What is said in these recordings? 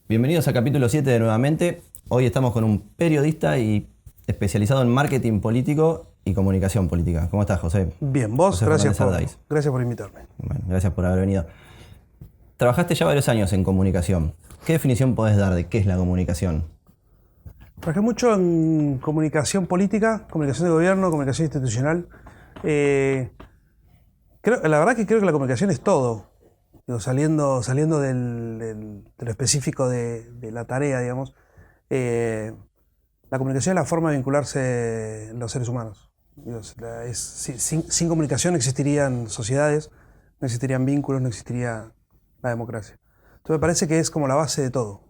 Bienvenidos a capítulo 7 de Nuevamente. Hoy estamos con un periodista y especializado en marketing político y comunicación política. ¿Cómo estás, José? Bien, vos, José gracias Fernández Ardáiz. gracias por invitarme. Bueno, gracias por haber venido. Trabajaste ya varios años en comunicación. ¿Qué definición podés dar de qué es la comunicación? Trabajé mucho en comunicación política, comunicación de gobierno, comunicación institucional. La verdad que creo que la comunicación es todo. Digo, saliendo de lo específico de la tarea, digamos. La comunicación es la forma de vincularse los seres humanos. Digo, sin comunicación no existirían sociedades, no existirían vínculos, no existiría la democracia. Entonces me parece que es como la base de todo.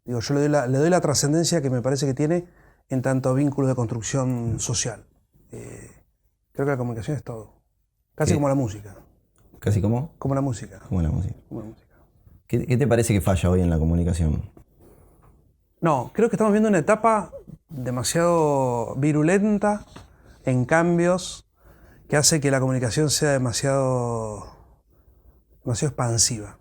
Digo, yo le doy la trascendencia que me parece que tiene en tanto vínculo de construcción social. Creo que la comunicación es todo. Casi como la música. ¿Casi cómo? Como la música. Como la música. Como la música. ¿Qué te parece que falla hoy en la comunicación? No, creo que estamos viendo una etapa demasiado virulenta en cambios que hace que la comunicación sea demasiado expansiva.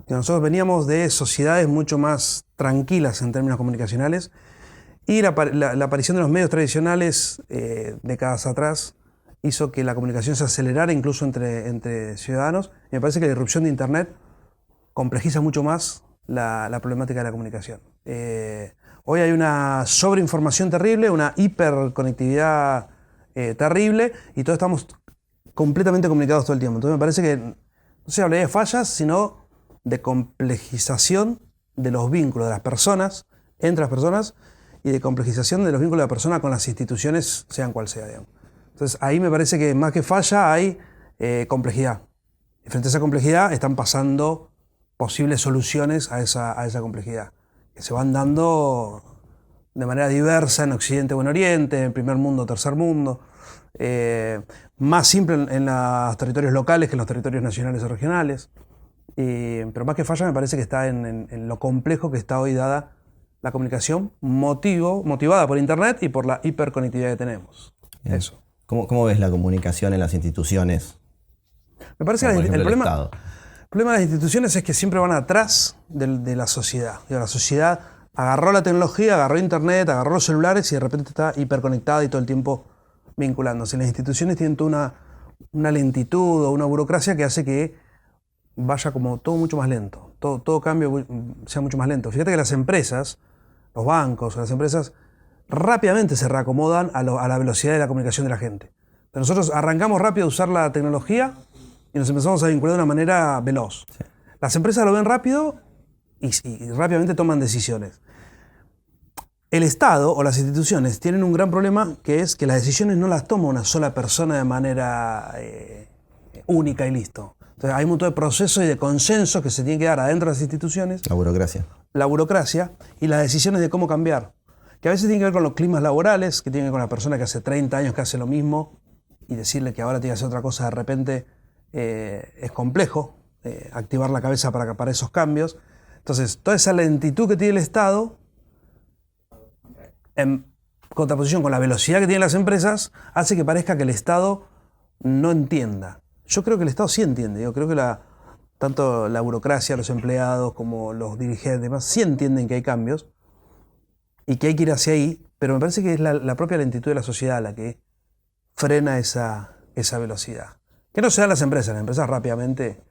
Nosotros veníamos de sociedades mucho más tranquilas en términos comunicacionales y la aparición de los medios tradicionales décadas atrás hizo que la comunicación se acelerara incluso entre ciudadanos. Y me parece que la irrupción de Internet complejiza mucho más la problemática de la comunicación. Hoy hay una sobreinformación terrible, una hiperconectividad terrible y todos estamos completamente comunicados todo el tiempo. Entonces me parece que no se hablaría de fallas, sino de complejización de los vínculos de las personas, entre las personas, y de complejización de los vínculos de la persona con las instituciones, sean cual sea, digamos. Entonces ahí me parece que más que falla hay complejidad. Y frente a esa complejidad están pasando posibles soluciones a esa complejidad, que se van dando de manera diversa en Occidente o en Oriente, en primer mundo, tercer mundo, más simple en los territorios locales que en los territorios nacionales o regionales. Pero más que falla me parece que está en lo complejo que está hoy dada la comunicación, motivada por Internet y por la hiperconectividad que tenemos. Bien. Eso. ¿Cómo ves la comunicación en las instituciones? Me parece que el problema de las instituciones es que siempre van atrás de la sociedad. La sociedad agarró la tecnología, agarró Internet, agarró los celulares y de repente está hiperconectada y todo el tiempo vinculándose. Las instituciones tienen toda una lentitud o una burocracia que hace que vaya como todo mucho más lento, todo cambio sea mucho más lento. Fíjate que las empresas, los bancos, las empresas rápidamente se reacomodan a la velocidad de la comunicación de la gente. Pero nosotros arrancamos rápido a usar la tecnología y nos empezamos a vincular de una manera veloz. Sí. Las empresas lo ven rápido y rápidamente toman decisiones. El Estado o las instituciones tienen un gran problema, que es que las decisiones no las toma una sola persona de manera única y listo. Entonces hay un montón de procesos y de consensos que se tienen que dar adentro de las instituciones. La burocracia. La burocracia y las decisiones de cómo cambiar. Que a veces tienen que ver con los climas laborales, que tienen que ver con la persona que hace 30 años que hace lo mismo y decirle que ahora tiene que hacer otra cosa de repente es complejo, activar la cabeza para esos cambios. Entonces, toda esa lentitud que tiene el Estado, en contraposición con la velocidad que tienen las empresas, hace que parezca que el Estado no entienda. Yo creo que el Estado sí entiende. Yo creo que tanto la burocracia, los empleados como los dirigentes y demás sí entienden que hay cambios y que hay que ir hacia ahí, pero me parece que es la propia lentitud de la sociedad la que frena esa velocidad. Que no se da en las empresas rápidamente,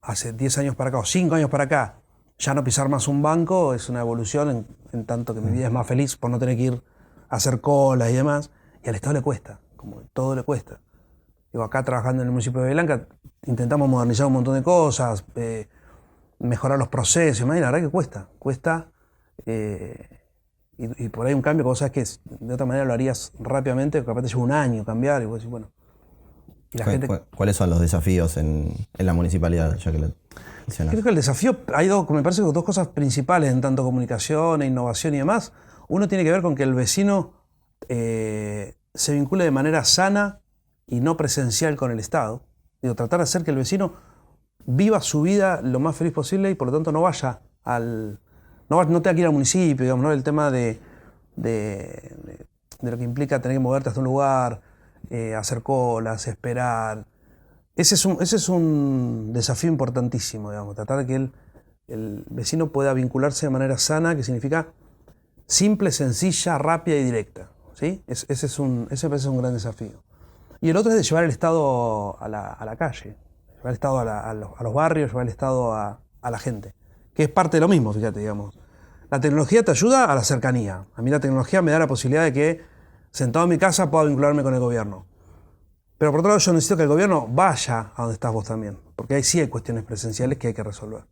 hace 10 años para acá o 5 años para acá, ya no pisar más un banco es una evolución en tanto que mi vida es más feliz por no tener que ir a hacer colas y demás, y al Estado le cuesta, como todo le cuesta. Acá trabajando en el municipio de Blanca intentamos modernizar un montón de cosas, mejorar los procesos, y la verdad que cuesta. Y por ahí un cambio que vos sabés que de otra manera lo harías rápidamente, capaz te lleva un año cambiar y vos decís, bueno. Y ¿Cuáles son los desafíos en la municipalidad, ya que lo mencionás? Creo que el desafío, me parece que dos cosas principales en tanto comunicación e innovación y demás. Uno tiene que ver con que el vecino se vincule de manera sana y no presencial con el Estado. Tratar de hacer que el vecino viva su vida lo más feliz posible y por lo tanto no vaya no tenga que ir al municipio, digamos, ¿no? El tema de lo que implica tener que moverte hasta un lugar, hacer colas, esperar. Ese es un desafío importantísimo, digamos, tratar de que él el vecino pueda vincularse de manera sana, que significa simple, sencilla, rápida y directa. ¿Sí? Ese me parece un gran desafío. Y el otro es de llevar el Estado a la calle, llevar el Estado a los barrios, llevar el Estado a la gente, que es parte de lo mismo, fíjate, digamos. La tecnología te ayuda a la cercanía. A mí la tecnología me da la posibilidad de que, sentado en mi casa, pueda vincularme con el gobierno. Pero por otro lado, yo necesito que el gobierno vaya a donde estás vos también, porque ahí sí hay cuestiones presenciales que hay que resolver.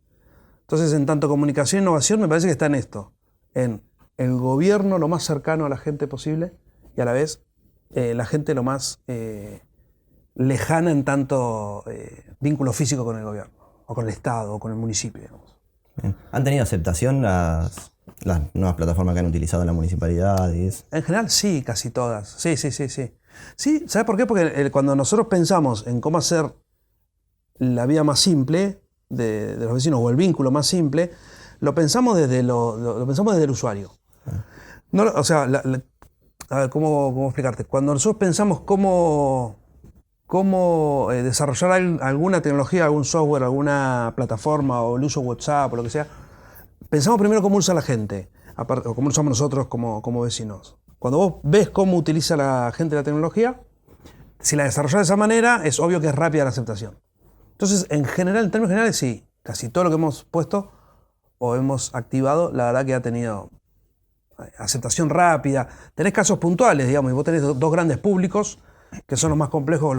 Entonces, en tanto comunicación e innovación, me parece que está en esto, en el gobierno lo más cercano a la gente posible y a la vez la gente lo más lejana en tanto vínculo físico con el gobierno, o con el Estado, o con el municipio, digamos. Bien. ¿Han tenido aceptación las nuevas plataformas que han utilizado en la municipalidad? En general sí, casi todas. Sí. Sí, ¿sabes por qué? Porque cuando nosotros pensamos en cómo hacer la vida más simple de los vecinos, o el vínculo más simple, lo pensamos desde lo pensamos desde el usuario. No, o sea, a ver, ¿cómo explicarte? Cuando nosotros pensamos cómo desarrollar alguna tecnología, algún software, alguna plataforma, o el uso de WhatsApp, o lo que sea, pensamos primero cómo usa la gente, o cómo lo usamos nosotros como vecinos. Cuando vos ves cómo utiliza la gente la tecnología, si la desarrollas de esa manera, es obvio que es rápida la aceptación. Entonces, en general, en términos generales, sí, casi todo lo que hemos puesto o hemos activado, la verdad que ha tenido aceptación rápida. Tenés casos puntuales, digamos, y vos tenés dos grandes públicos que son los más complejos,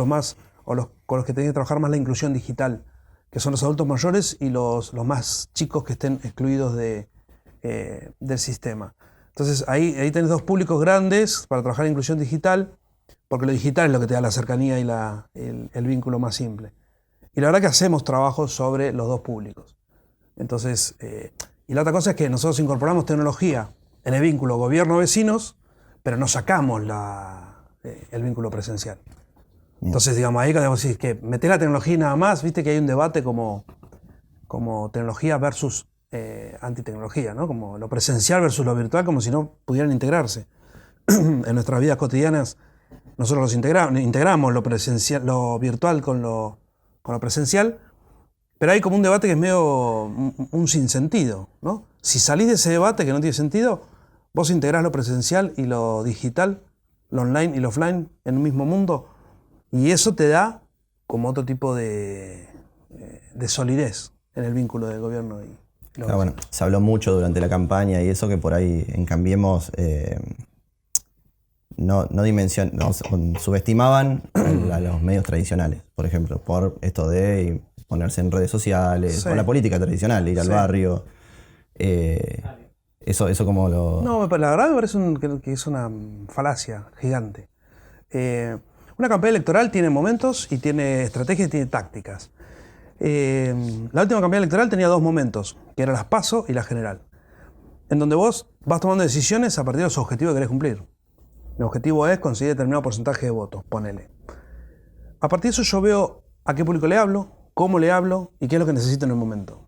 con los que tenés que trabajar más la inclusión digital, que son los adultos mayores y los más chicos que estén excluidos del sistema. Entonces ahí tenés dos públicos grandes para trabajar en inclusión digital, porque lo digital es lo que te da la cercanía y el vínculo más simple. Y la verdad que hacemos trabajos sobre los dos públicos. Entonces, y la otra cosa es que nosotros incorporamos tecnología en el vínculo gobierno-vecinos, pero no sacamos el vínculo presencial. Entonces, digamos, ahí cuando decís que meter la tecnología y nada más, viste que hay un debate como tecnología versus antitecnología, ¿no? Como lo presencial versus lo virtual, como si no pudieran integrarse. En nuestras vidas cotidianas, nosotros integramos lo virtual con lo presencial, pero hay como un debate que es medio un sinsentido, ¿no? Si salís de ese debate que no tiene sentido, vos integrás lo presencial y lo digital, lo online y lo offline en un mismo mundo, y eso te da como otro tipo de solidez en el vínculo del gobierno y bueno, se habló mucho durante la campaña y eso, que por ahí en Cambiemos subestimaban a los medios tradicionales, por ejemplo, por esto de ponerse en redes sociales, o la política tradicional, ir al barrio. Eso como lo... No, la verdad me parece que es una falacia gigante. Una campaña electoral tiene momentos y tiene estrategias y tiene tácticas. La última campaña electoral tenía dos momentos, que eran las PASO y la general, en donde vos vas tomando decisiones a partir de los objetivos que querés cumplir. El objetivo es conseguir determinado porcentaje de votos, ponele. A partir de eso yo veo a qué público le hablo, cómo le hablo y qué es lo que necesito en el momento.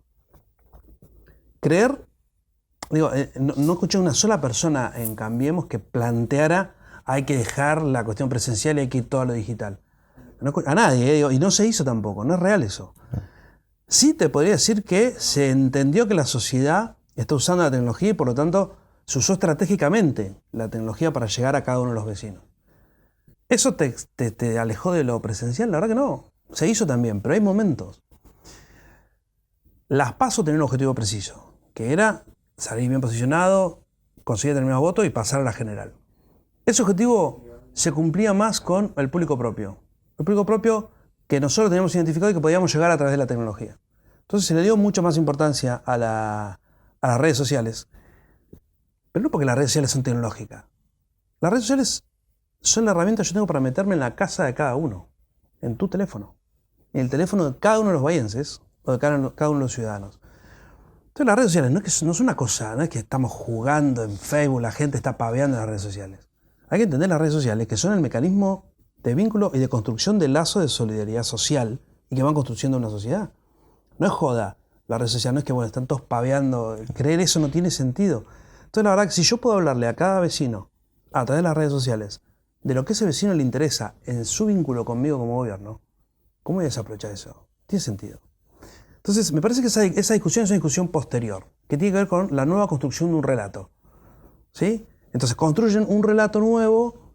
No escuché a una sola persona en Cambiemos que planteara hay que dejar la cuestión presencial y hay que ir todo a lo digital. A nadie, y no se hizo tampoco, no es real eso. Sí te podría decir que se entendió que la sociedad está usando la tecnología y por lo tanto se usó estratégicamente la tecnología para llegar a cada uno de los vecinos. ¿Eso te alejó de lo presencial? La verdad que no. Se hizo también, pero hay momentos. Las PASO tenían un objetivo preciso, que era salir bien posicionado, conseguir determinados votos y pasar a la general. Ese objetivo se cumplía más con el público propio. El público propio que nosotros teníamos identificado y que podíamos llegar a través de la tecnología. Entonces se le dio mucho más importancia a las redes sociales, pero no porque las redes sociales son tecnológicas. Las redes sociales son la herramienta que yo tengo para meterme en la casa de cada uno, en tu teléfono, en el teléfono de cada uno de los bahienses o de cada uno de los ciudadanos. Entonces las redes sociales no es una cosa, no es que estamos jugando en Facebook, la gente está paveando en las redes sociales. Hay que entender las redes sociales que son el mecanismo de vínculo y de construcción de lazo de solidaridad social y que van construyendo una sociedad. No es joda la red social, no es que están todos paveando, creer eso no tiene sentido. Entonces la verdad que si yo puedo hablarle a cada vecino a través de las redes sociales de lo que a ese vecino le interesa en su vínculo conmigo como gobierno, ¿cómo voy a desaprovechar eso? Tiene sentido. Entonces, me parece que esa discusión es una discusión posterior, que tiene que ver con la nueva construcción de un relato. ¿Sí? Entonces, construyen un relato nuevo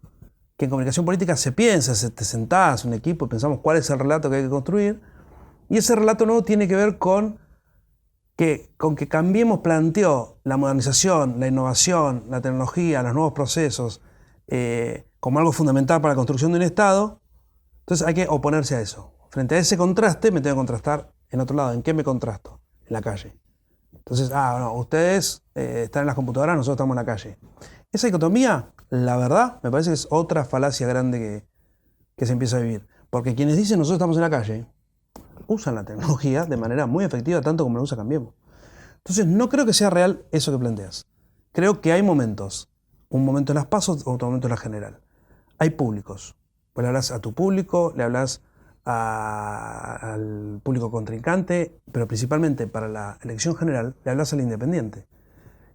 que en comunicación política se piensa, te sentás, un equipo, y pensamos cuál es el relato que hay que construir. Y ese relato nuevo tiene que ver con que Cambiemos planteó la modernización, la innovación, la tecnología, los nuevos procesos como algo fundamental para la construcción de un Estado. Entonces hay que oponerse a eso. Frente a ese contraste me tengo que contrastar en otro lado. ¿En qué me contrasto? En la calle. Entonces, no, ustedes están en las computadoras, nosotros estamos en la calle. Esa dicotomía, la verdad, me parece que es otra falacia grande que se empieza a vivir. Porque quienes dicen nosotros estamos en la calle, usan la tecnología de manera muy efectiva, tanto como la usa Cambiemos. Entonces, no creo que sea real eso que planteas. Creo que hay momentos. Un momento en las PASO, otro momento en la general. Hay públicos. Pues le hablas a tu público, le hablas al público contrincante, pero principalmente para la elección general le hablas al independiente,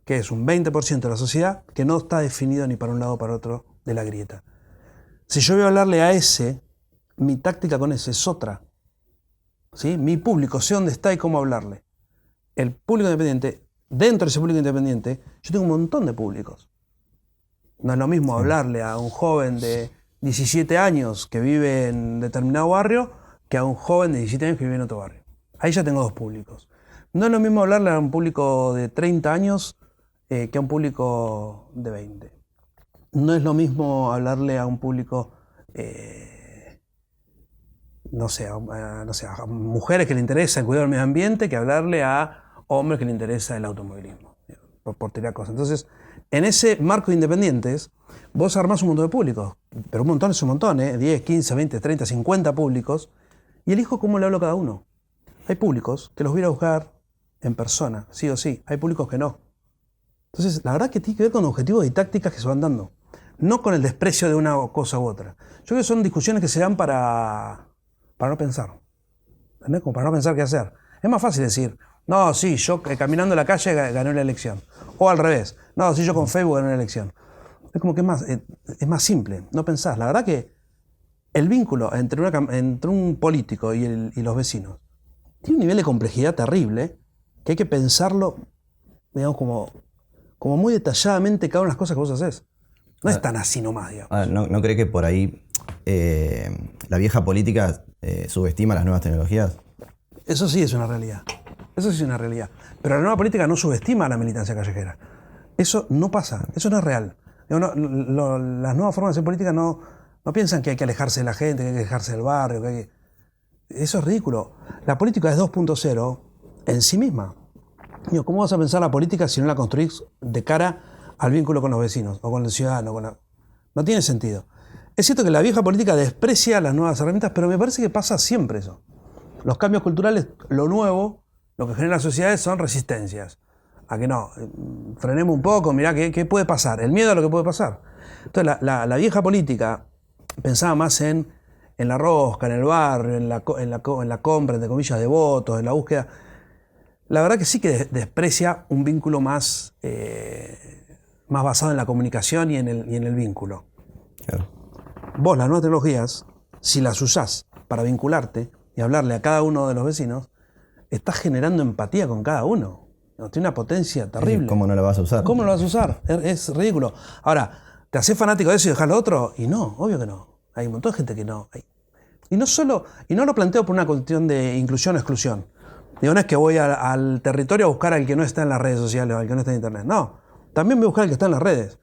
que es un 20% de la sociedad que no está definido ni para un lado o para otro de la grieta. Si yo voy a hablarle a ese, mi táctica con ese es otra. ¿Sí? Mi público, sé dónde está y cómo hablarle. El público independiente, dentro de ese público independiente, yo tengo un montón de públicos. No es lo mismo hablarle a un joven de 17 años que vive en determinado barrio que a un joven de 17 años que vive en otro barrio. Ahí ya tengo dos públicos. No es lo mismo hablarle a un público de 30 años que a un público de 20. No es lo mismo hablarle a un público, a mujeres que le interesa el cuidado del medio ambiente que hablarle a hombres que le interesa el automovilismo, por tirar cosas. Entonces, en ese marco de independientes, vos armás un montón de públicos, pero un montón es un montón, 10, 15, 20, 30, 50 públicos, y elijo cómo le hablo a cada uno. Hay públicos que los voy a ir a buscar en persona, sí o sí, hay públicos que no. Entonces, la verdad que tiene que ver con objetivos y tácticas que se van dando, no con el desprecio de una cosa u otra. Yo creo que son discusiones que se dan para no pensar, ¿entendés? Como para no pensar qué hacer. Es más fácil decir, no, sí, yo caminando en la calle gané la elección. O al revés, no, sí, yo con Facebook gané la elección. Es como que es más simple, no pensás. La verdad que el vínculo entre un político y los vecinos tiene un nivel de complejidad terrible que hay que pensarlo, digamos, como muy detalladamente cada una de las cosas que vos haces. No es tan así nomás, digamos. ¿No cree que por ahí la vieja política subestima las nuevas tecnologías? Eso sí es una realidad. Eso sí es una realidad. Pero la nueva política no subestima a la militancia callejera. Eso no pasa, eso no es real. Las nuevas formas de hacer política no piensan que hay que alejarse de la gente, que hay que alejarse del barrio. Eso es ridículo. La política es 2.0 en sí misma. ¿Cómo vas a pensar la política si no la construís de cara al vínculo con los vecinos o con el ciudadano? No tiene sentido. Es cierto que la vieja política desprecia las nuevas herramientas, pero me parece que pasa siempre eso. Los cambios culturales, lo nuevo, lo que genera las sociedades son resistencias. A que no, frenemos un poco, mirá qué puede pasar, el miedo a lo que puede pasar. Entonces la vieja política pensaba más en la rosca, en el barrio, en la compra, entre comillas, de votos, en la búsqueda. La verdad que sí que desprecia un vínculo más basado en la comunicación y en el vínculo. Claro. Vos, las nuevas tecnologías, si las usás para vincularte y hablarle a cada uno de los vecinos, estás generando empatía con cada uno. Tiene una potencia terrible. ¿Cómo no la vas a usar? ¿Cómo no la vas a usar? Es ridículo. Ahora, ¿te haces fanático de eso y dejás lo otro? Y no, obvio que no. Hay un montón de gente que no. Y no lo planteo por una cuestión de inclusión o exclusión. Digo, no es que voy al territorio a buscar al que no está en las redes sociales o al que no está en internet. No, también voy a buscar al que está en las redes.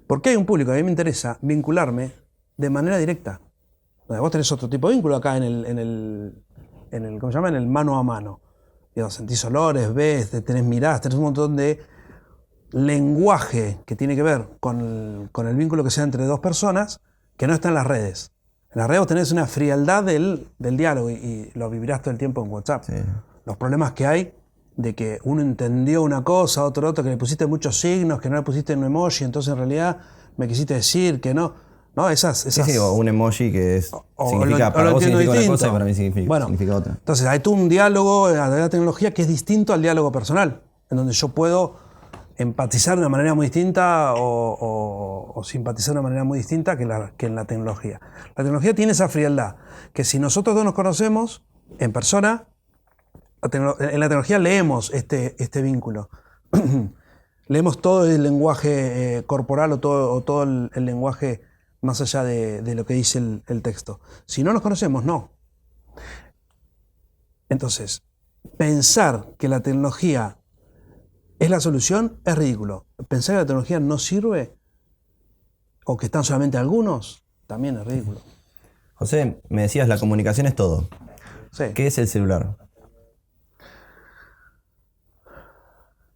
Porque hay un público que a mí me interesa vincularme de manera directa. Vos tenés otro tipo de vínculo acá en el ¿cómo se llama? En el mano a mano. Sentís olores, ves, tenés miradas, tenés un montón de lenguaje que tiene que ver con el vínculo que sea entre dos personas que no está en las redes. En las redes vos tenés una frialdad del diálogo y lo vivirás todo el tiempo en WhatsApp. Sí. Los problemas que hay de que uno entendió una cosa, otro, que le pusiste muchos signos, que no le pusiste un emoji, entonces en realidad me quisiste decir que no. No, Sí, o un emoji que significa para vos significa una cosa y para mí significa otra. Entonces hay todo un diálogo a través de la tecnología que es distinto al diálogo personal, en donde yo puedo empatizar de una manera muy distinta o simpatizar de una manera muy distinta que en la tecnología. La tecnología tiene esa frialdad, que si nosotros dos nos conocemos en persona, En la tecnología leemos este vínculo. Leemos todo el lenguaje corporal o todo el lenguaje más allá de lo que dice el texto. Si no nos conocemos, no. Entonces, pensar que la tecnología es la solución es ridículo. Pensar que la tecnología no sirve o que están solamente algunos, también es ridículo. José, me decías, la comunicación es todo. Sí. ¿Qué es el celular?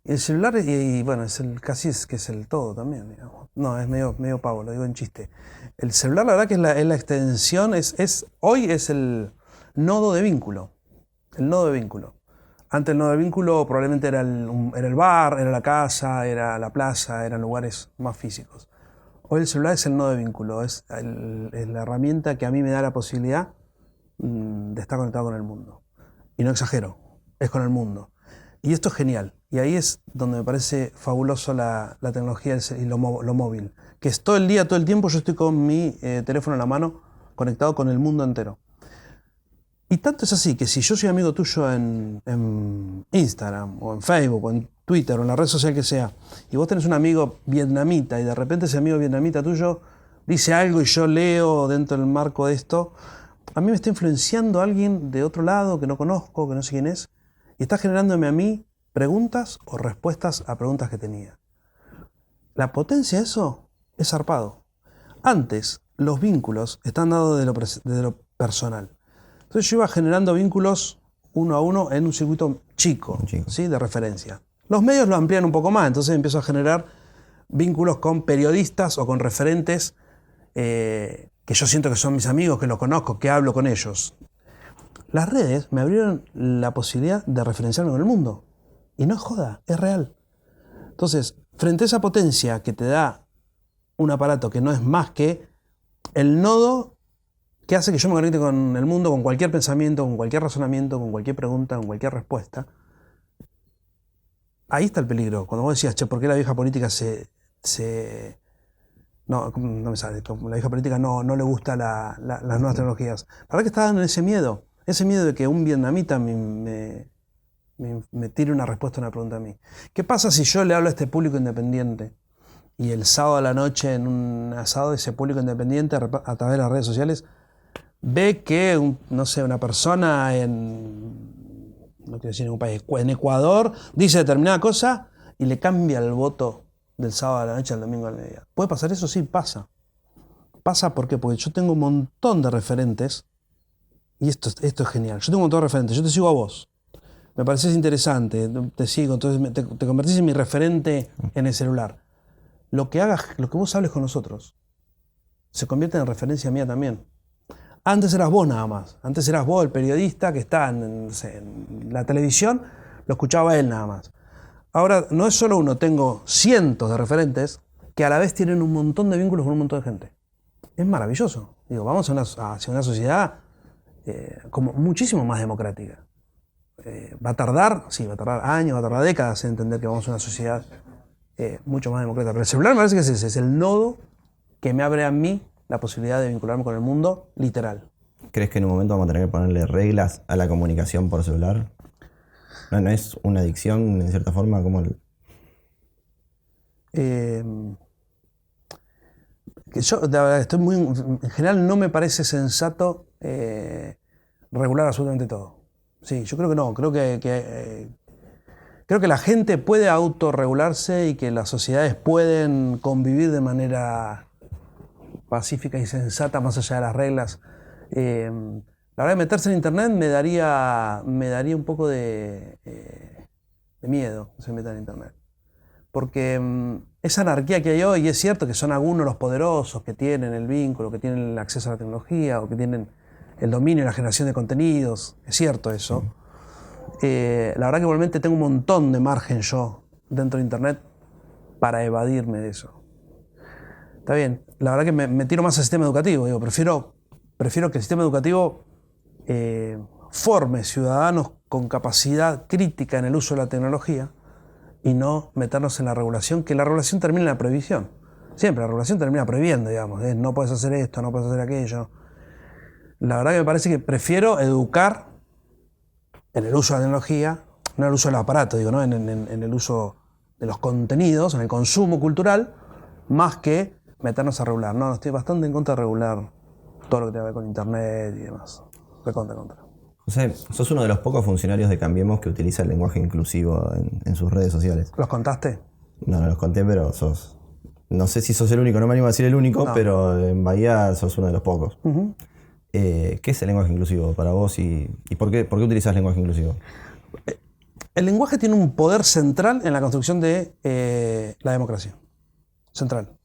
El celular, bueno, casi es que es el todo también, digamos. No, es medio pavo, lo digo en chiste. El celular, la verdad que es la extensión, hoy es el nodo de vínculo. El nodo de vínculo. Antes el nodo de vínculo probablemente era el bar, era la casa, era la plaza, eran lugares más físicos. Hoy el celular es el nodo de vínculo, es la herramienta que a mí me da la posibilidad de estar conectado con el mundo. Y no exagero, es con el mundo. Y esto es genial. Y ahí es donde me parece fabuloso la tecnología y lo móvil. Que es todo el día, todo el tiempo, yo estoy con mi teléfono en la mano, conectado con el mundo entero. Y tanto es así que si yo soy amigo tuyo en Instagram, o en Facebook, o en Twitter, o en la red social que sea, y vos tenés un amigo vietnamita, y de repente ese amigo vietnamita tuyo dice algo y yo leo dentro del marco de esto, a mí me está influenciando alguien de otro lado que no conozco, que no sé quién es, y está generándome a mí preguntas o respuestas a preguntas que tenía. La potencia de eso es zarpado. Antes, los vínculos están dados desde lo personal. Entonces yo iba generando vínculos uno a uno en un circuito chico. ¿Sí? De referencia. Los medios lo amplían un poco más, entonces empiezo a generar vínculos con periodistas o con referentes que yo siento que son mis amigos, que los conozco, que hablo con ellos. Las redes me abrieron la posibilidad de referenciarme con el mundo. Y no es joda, es real. Entonces, frente a esa potencia que te da un aparato que no es más que el nodo que hace que yo me conecte con el mundo, con cualquier pensamiento, con cualquier razonamiento, con cualquier pregunta, con cualquier respuesta, ahí está el peligro. Cuando vos decías, che, ¿por qué la vieja política no me sale, la vieja política no le gusta las nuevas tecnologías? La verdad que está dando ese miedo de que un vietnamita me tire una respuesta a una pregunta a mí. ¿Qué pasa si yo le hablo a este público independiente y el sábado a la noche en un asado ese público independiente a través de las redes sociales ve que, no sé, una persona no quiero decir en un país, en Ecuador, dice determinada cosa y le cambia el voto del sábado a la noche al domingo al mediodía? ¿Puede pasar eso? Sí, pasa. ¿Pasa por qué? Porque yo tengo un montón de referentes y esto es genial. Yo tengo un montón de referentes, yo te sigo a vos. Me pareces interesante, te sigo, entonces te convertís en mi referente en el celular. Lo que vos hables con nosotros se convierte en referencia mía también. Antes eras vos nada más. Antes eras vos el periodista que está en la televisión, lo escuchaba él nada más. Ahora no es solo uno, tengo cientos de referentes que a la vez tienen un montón de vínculos con un montón de gente. Es maravilloso. Digo, vamos hacia una sociedad como muchísimo más democrática. Va a tardar años, va a tardar décadas en entender que vamos a una sociedad mucho más democrática. Pero el celular me parece que es el nodo que me abre a mí la posibilidad de vincularme con el mundo literal. ¿Crees que en un momento vamos a tener que ponerle reglas a la comunicación por celular? ¿No es una adicción, en cierta forma? Como yo, de verdad, en general no me parece sensato regular absolutamente todo. Sí, yo creo que no. Creo que la gente puede autorregularse y que las sociedades pueden convivir de manera pacífica y sensata más allá de las reglas. La verdad, meterse en internet me daría un poco de miedo que se meta en internet. Porque esa anarquía que hay hoy, y es cierto que son algunos los poderosos que tienen el vínculo, que tienen el acceso a la tecnología o que tienen el dominio y la generación de contenidos, es cierto eso. La verdad que igualmente tengo un montón de margen yo dentro de internet para evadirme de eso. Está bien, la verdad que me tiro más al sistema educativo. Digo, prefiero que el sistema educativo forme ciudadanos con capacidad crítica en el uso de la tecnología y no meternos en la regulación, que la regulación termina en la prohibición. Siempre la regulación termina prohibiendo, digamos. No puedes hacer esto, no puedes hacer aquello. La verdad que me parece que prefiero educar en el uso de la tecnología, no en el uso del aparato, digo, ¿no? En el uso de los contenidos, en el consumo cultural, más que meternos a regular. No, estoy bastante en contra de regular todo lo que tenga que ver con internet y demás. Recontra, contra. José, sos uno de los pocos funcionarios de Cambiemos que utiliza el lenguaje inclusivo en sus redes sociales. ¿Los contaste? No los conté, pero sos... No sé si sos el único, no me animo a decir el único, no. Pero en Bahía sos uno de los pocos. ¿Qué es el lenguaje inclusivo para vos y por qué utilizás lenguaje inclusivo? El lenguaje tiene un poder central en la construcción de la democracia. Central.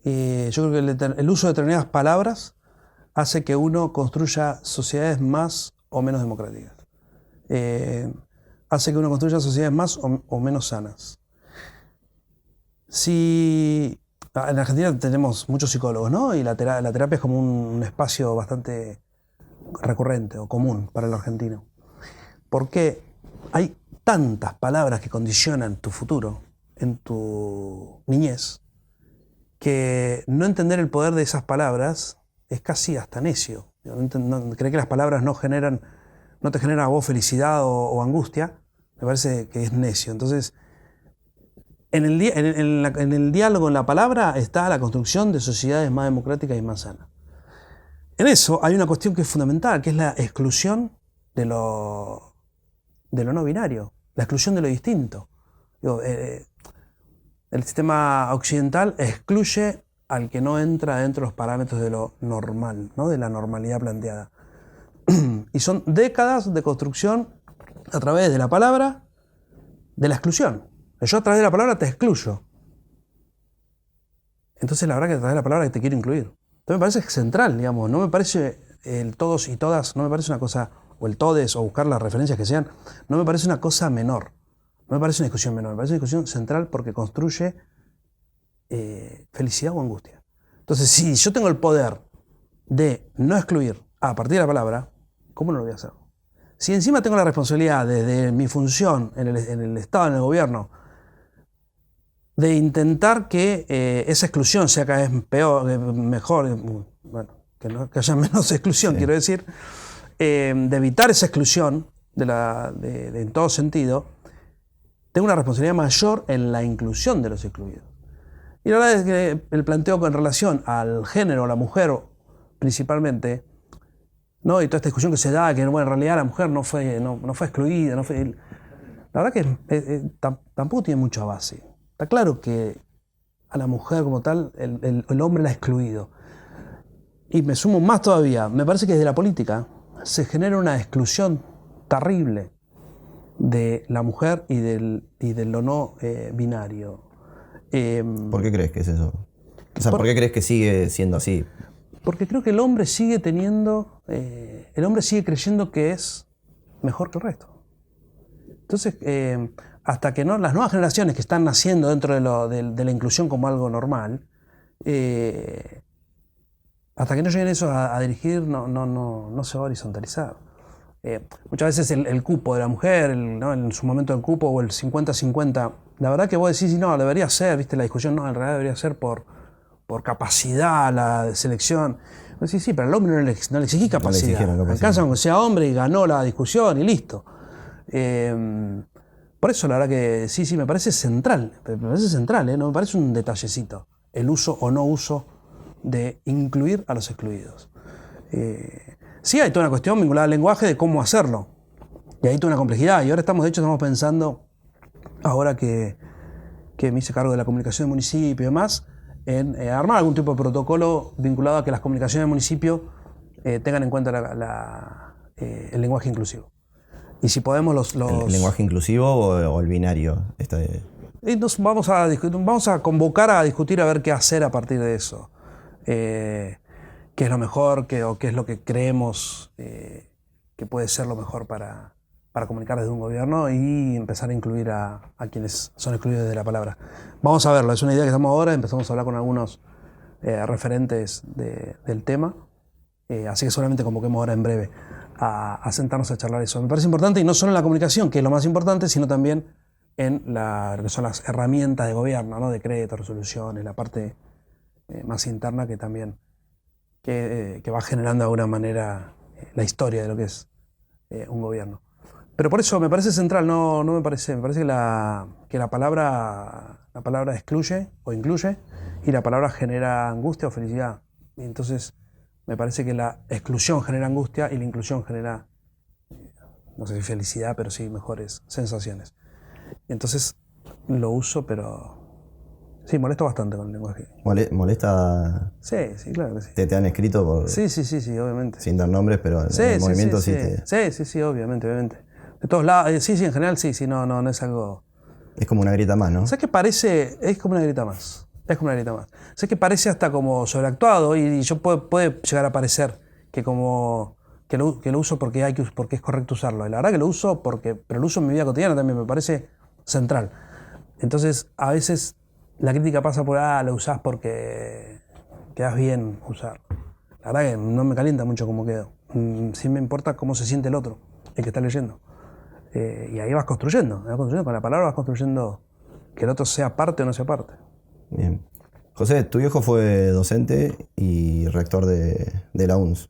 Yo creo que el uso de determinadas palabras hace que uno construya sociedades más o menos democráticas. Hace que uno construya sociedades más o menos sanas. Si en Argentina tenemos muchos psicólogos, ¿no? Y la terapia es como un espacio bastante recurrente o común para el argentino. Porque hay tantas palabras que condicionan tu futuro en tu niñez que no entender el poder de esas palabras es casi hasta necio. Creer que las palabras no te generan a vos felicidad o angustia, me parece que es necio. Entonces, en el diálogo, en la palabra, está la construcción de sociedades más democráticas y más sanas. En eso hay una cuestión que es fundamental, que es la exclusión de lo no binario, la exclusión de lo distinto. El sistema occidental excluye al que no entra dentro de los parámetros de lo normal, ¿no? De la normalidad planteada. Y son décadas de construcción a través de la palabra, de la exclusión. Yo a través de la palabra te excluyo. Entonces la verdad que a través de la palabra te quiero incluir. Entonces me parece central, digamos. No me parece el todos y todas, no me parece una cosa, o el todes, o buscar las referencias que sean, no me parece una cosa menor. No me parece una discusión menor, me parece una discusión central porque construye felicidad o angustia. Entonces, si yo tengo el poder de no excluir a partir de la palabra, ¿cómo no lo voy a hacer? Si encima tengo la responsabilidad desde mi función en el Estado, en el gobierno, de intentar que esa exclusión sea cada vez peor, mejor, bueno, que haya menos exclusión, sí. Quiero decir, de evitar esa exclusión en todo sentido, tengo una responsabilidad mayor en la inclusión de los excluidos. Y la verdad es que el planteo con relación al género, a la mujer principalmente, ¿no? Y toda esta discusión que se da, que bueno, en realidad la mujer no fue excluida, la verdad que tampoco tiene mucha base. Está claro que a la mujer como tal, el hombre la ha excluido. Y me sumo más todavía, me parece que desde la política se genera una exclusión terrible de la mujer y de lo no binario. ¿Por qué crees que es eso? O sea, ¿por qué crees que sigue siendo así? Porque creo que el hombre sigue creyendo que es mejor que el resto. Entonces, hasta que las nuevas generaciones que están naciendo dentro de la inclusión como algo normal, hasta que no lleguen eso a dirigir, no se va a horizontalizar. Muchas veces el cupo de la mujer, ¿no? En su momento el cupo o el 50-50, la verdad que vos decís, no, debería ser, ¿viste? La discusión, no, en realidad debería ser por capacidad, la selección. Vos decís, sí, pero al hombre no le exigí capacidad. Alcanza aunque sea hombre y ganó la discusión y listo. Por eso la verdad que sí, me parece central, no me parece un detallecito, el uso o no uso de incluir a los excluidos. Sí hay toda una cuestión vinculada al lenguaje de cómo hacerlo. Y hay toda una complejidad. Y ahora estamos pensando, ahora que me hice cargo de la comunicación del municipio y demás, en armar algún tipo de protocolo vinculado a que las comunicaciones del municipio tengan en cuenta el lenguaje inclusivo. Y si podemos ¿El lenguaje inclusivo o el binario? Y nos vamos a convocar a discutir a ver qué hacer a partir de eso. Qué es lo mejor o qué es lo que creemos que puede ser lo mejor para comunicar desde un gobierno y empezar a incluir a quienes son excluidos de la palabra. Vamos a verlo, es una idea que estamos ahora, empezamos a hablar con algunos referentes del tema, así que seguramente convoquemos ahora en breve a sentarnos a charlar eso. Me parece importante, y no solo en la comunicación, que es lo más importante, sino también en lo que son las herramientas de gobierno, ¿no? Decretos, resoluciones, la parte más interna que también que va generando de alguna manera la historia de lo que es un gobierno. Pero por eso me parece central, no me parece. Me parece que la palabra excluye o incluye y la palabra genera angustia o felicidad. Y entonces me parece que la exclusión genera angustia y la inclusión genera, no sé si felicidad, pero sí mejores sensaciones. Y entonces lo uso, pero sí, molesto bastante con el lenguaje. ¿Molesta? Sí, claro que sí. ¿Te han escrito por...? Sí, obviamente. Sin dar nombres, pero en el movimiento sí. Sí, obviamente. De todos lados, sí, en general sí, no es algo... Es como una grieta más, ¿no? ¿Sabes qué parece? Es como una grieta más. ¿Sabes qué parece hasta como sobreactuado? Y yo puede llegar a parecer que lo uso porque es correcto usarlo. Y la verdad que lo uso pero lo uso en mi vida cotidiana también, me parece central. Entonces, a veces la crítica pasa por, lo usás porque quedás bien usar. La verdad que no me calienta mucho cómo quedo. Sí me importa cómo se siente el otro, el que está leyendo. Y ahí vas construyendo, con la palabra vas construyendo que el otro sea parte o no sea parte. Bien. José, tu viejo fue docente y rector de la UNS.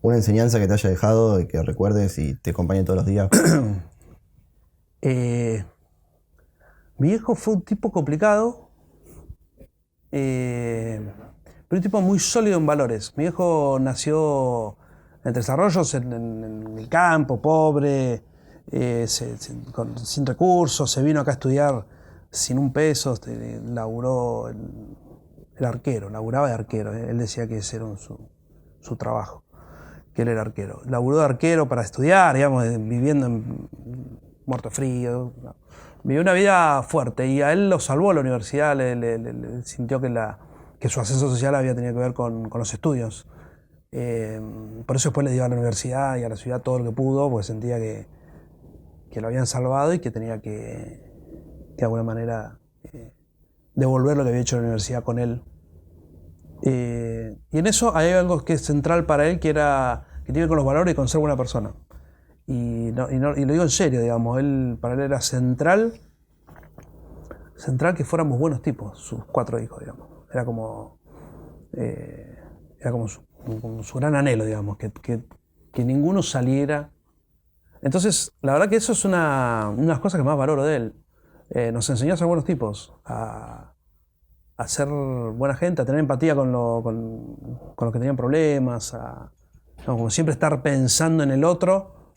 ¿Una enseñanza que te haya dejado y que recuerdes y te acompañe todos los días? Mi viejo fue un tipo complicado, pero un tipo muy sólido en valores. Mi viejo nació entre desarrollos en el campo, pobre, sin recursos, se vino acá a estudiar sin un peso, laburó el arquero, laburaba de arquero. Él decía que ese era su trabajo, que él era arquero. Laburó de arquero para estudiar, digamos, viviendo en Muerto Frío. Vivió una vida fuerte y a él lo salvó la universidad, le sintió que su ascenso social había tenido que ver con los estudios. Por eso después le dio a la universidad y a la ciudad todo lo que pudo, porque sentía que lo habían salvado y que tenía que de alguna manera devolver lo que había hecho la universidad con él. Y en eso hay algo que es central para él, que tiene que ver con los valores y con ser buena persona. Y lo digo en serio, digamos, para él era central que fuéramos buenos tipos, sus 4 hijos, digamos. Era como su gran anhelo, digamos, que ninguno saliera. Entonces, la verdad que eso es una de las cosas que más valoro de él. Nos enseñó a ser buenos tipos, a ser buena gente, a tener empatía con los que tenían problemas, como siempre estar pensando en el otro,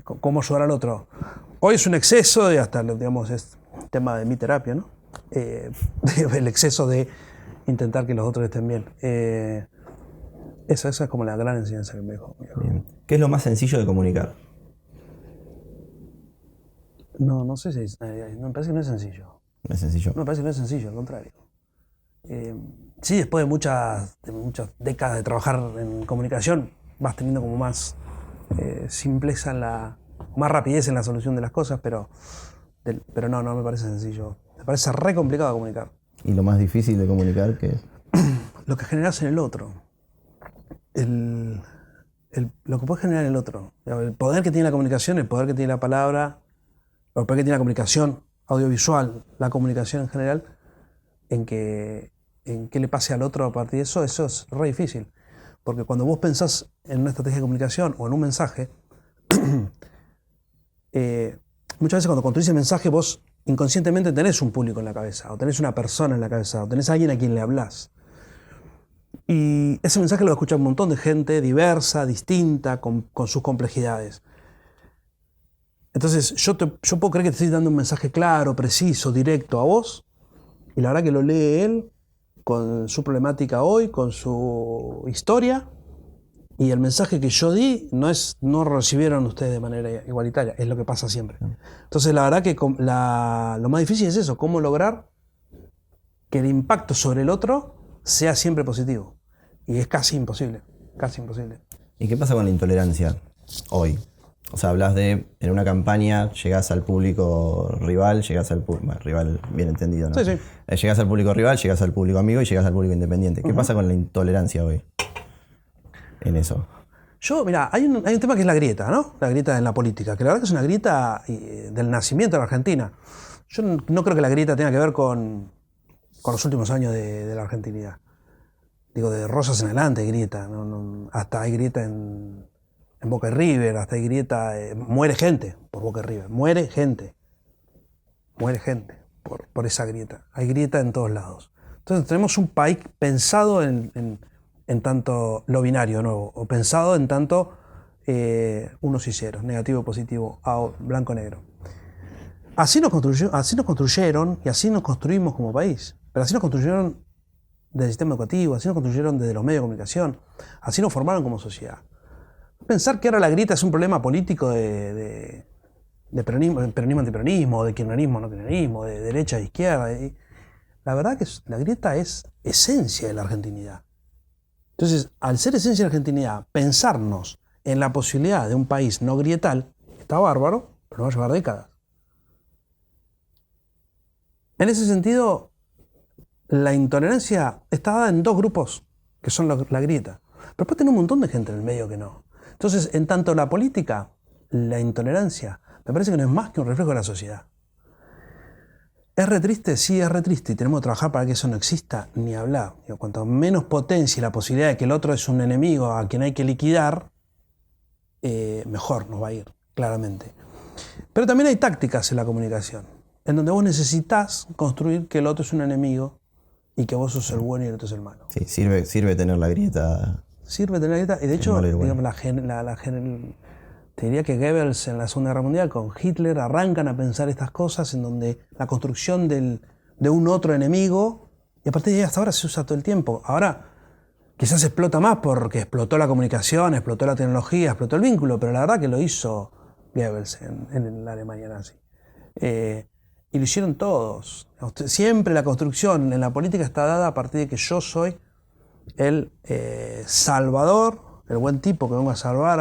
cómo ayudar al otro. Hoy es un exceso, y hasta, digamos, es tema de mi terapia, ¿no? El exceso de intentar que los otros estén bien. Esa es como la gran enseñanza que me dejó. Bien. ¿Qué es lo más sencillo de comunicar? No sé si me parece que no es sencillo. ¿No es sencillo? No, me parece que no es sencillo, al contrario. Sí, después de muchas décadas de trabajar en comunicación, vas teniendo como más simpleza más rapidez en la solución de las cosas, pero no me parece sencillo. Me parece re complicado comunicar. ¿Y lo más difícil de comunicar qué es? Lo que generas en el otro. Lo que puede generar en el otro. El poder que tiene la comunicación, el poder que tiene la palabra, el poder que tiene la comunicación audiovisual, la comunicación en general, en qué le pase al otro a partir de eso es re difícil. Porque cuando vos pensás en una estrategia de comunicación o en un mensaje, muchas veces cuando construís el mensaje vos inconscientemente tenés un público en la cabeza, o tenés una persona en la cabeza, o tenés a alguien a quien le hablás. Y ese mensaje lo va a escuchar un montón de gente diversa, distinta, con sus complejidades. Entonces yo puedo creer que te estoy dando un mensaje claro, preciso, directo a vos, y la verdad que lo lee él con su problemática hoy, con su historia, y el mensaje que yo di no recibieron ustedes de manera igualitaria, es lo que pasa siempre. Entonces la verdad que lo más difícil es eso, cómo lograr que el impacto sobre el otro sea siempre positivo. Y es casi imposible, casi imposible. ¿Y qué pasa con la intolerancia hoy? O sea, hablas de, en una campaña llegás al público rival, rival bien entendido, ¿no? Sí. Llegás al público rival, llegás al público amigo y llegás al público independiente. ¿Qué pasa con la intolerancia hoy en eso? Mirá, hay un tema que es la grieta, ¿no? La grieta en la política, que la verdad que es una grieta del nacimiento de la Argentina. Yo no creo que la grieta tenga que ver con los últimos años de la argentinidad. Digo, de Rosas en adelante hay grieta. Hasta hay grieta en en Boca y River, hasta hay grieta, muere gente por Boca y River, muere gente por esa grieta. Hay grieta en todos lados. Entonces tenemos un país pensado en tanto lo binario, ¿no? O pensado en tanto unos y ceros, negativo, positivo, blanco, negro. Así nos construyeron y así nos construimos como país. Pero así nos construyeron desde el sistema educativo, así nos construyeron desde los medios de comunicación, así nos formaron como sociedad. Pensar que ahora la grieta es un problema político de peronismo, antiperonismo, de kirchnerismo, no kirchnerismo, de derecha e izquierda. Y la verdad que la grieta es esencia de la argentinidad. Entonces, al ser esencia de la argentinidad, pensarnos en la posibilidad de un país no grietal está bárbaro, pero va a llevar décadas. En ese sentido, la intolerancia está dada en dos grupos, que son la grieta. Pero después tiene un montón de gente en el medio que no. Entonces, en tanto la política, la intolerancia, me parece que no es más que un reflejo de la sociedad. ¿Es re triste? Sí, es re triste y tenemos que trabajar para que eso no exista, ni hablar. Cuanto menos potencie la posibilidad de que el otro es un enemigo a quien hay que liquidar, mejor nos va a ir, claramente. Pero también hay tácticas en la comunicación, en donde vos necesitas construir que el otro es un enemigo y que vos sos el bueno y el otro es el malo. Sí, sirve tener la grieta. Sirve tener la grieta. Y de hecho, digamos, te diría que Goebbels en la Segunda Guerra Mundial con Hitler arrancan a pensar estas cosas en donde la construcción de un otro enemigo, y a partir de ahí hasta ahora se usa todo el tiempo. Ahora quizás explota más porque explotó la comunicación, explotó la tecnología, explotó el vínculo, pero la verdad que lo hizo Goebbels en la Alemania nazi. Y lo hicieron todos. Siempre la construcción en la política está dada a partir de que yo soy el salvador, el buen tipo que vengo a salvar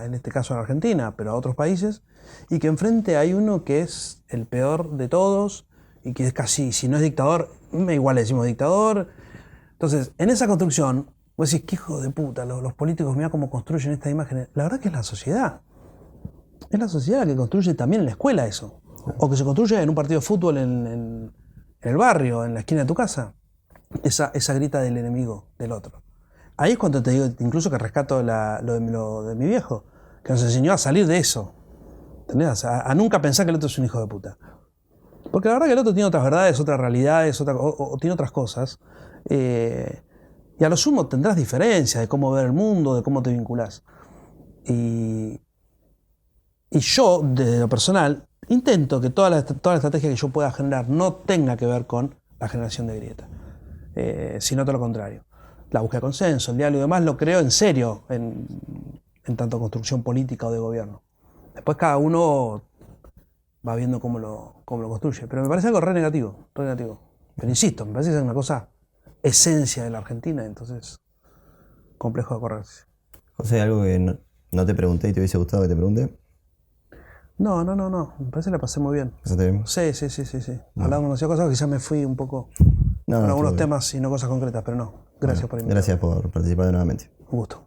en este caso a la Argentina, pero a otros países, y que enfrente hay uno que es el peor de todos y que es casi, si no es dictador, igual le decimos dictador. Entonces, en esa construcción, vos decís, qué hijo de puta, los políticos, mirá cómo construyen esta imagen. La verdad que es la sociedad. Es la sociedad la que construye también en la escuela eso. O que se construye en un partido de fútbol en el barrio, en la esquina de tu casa. Esa grita del enemigo, del otro. Ahí es cuando te digo, incluso que rescato lo de mi viejo, que nos enseñó a salir de eso. ¿Entendés? A nunca pensar que el otro es un hijo de puta. Porque la verdad que el otro tiene otras verdades, otras realidades, o tiene otras cosas. Y a lo sumo tendrás diferencias de cómo ver el mundo, de cómo te vinculás. Y yo, desde lo personal, intento que toda la estrategia que yo pueda generar no tenga que ver con la generación de grieta, sino todo lo contrario. La búsqueda de consenso, el diálogo y demás lo creo en serio en tanto construcción política o de gobierno. Después cada uno va viendo cómo lo construye. Pero me parece algo re negativo. Pero insisto, me parece que es una cosa esencia de la Argentina, entonces complejo de correrse. José, algo que no te pregunté y te hubiese gustado que te pregunte. No. Me parece que la pasé muy bien. ¿Pasaste bien? Sí. Hablamos demasiadas cosas, quizás me fui un poco con algunos temas y no cosas concretas, pero no. Gracias por invitarme. Gracias por participar nuevamente. Un gusto.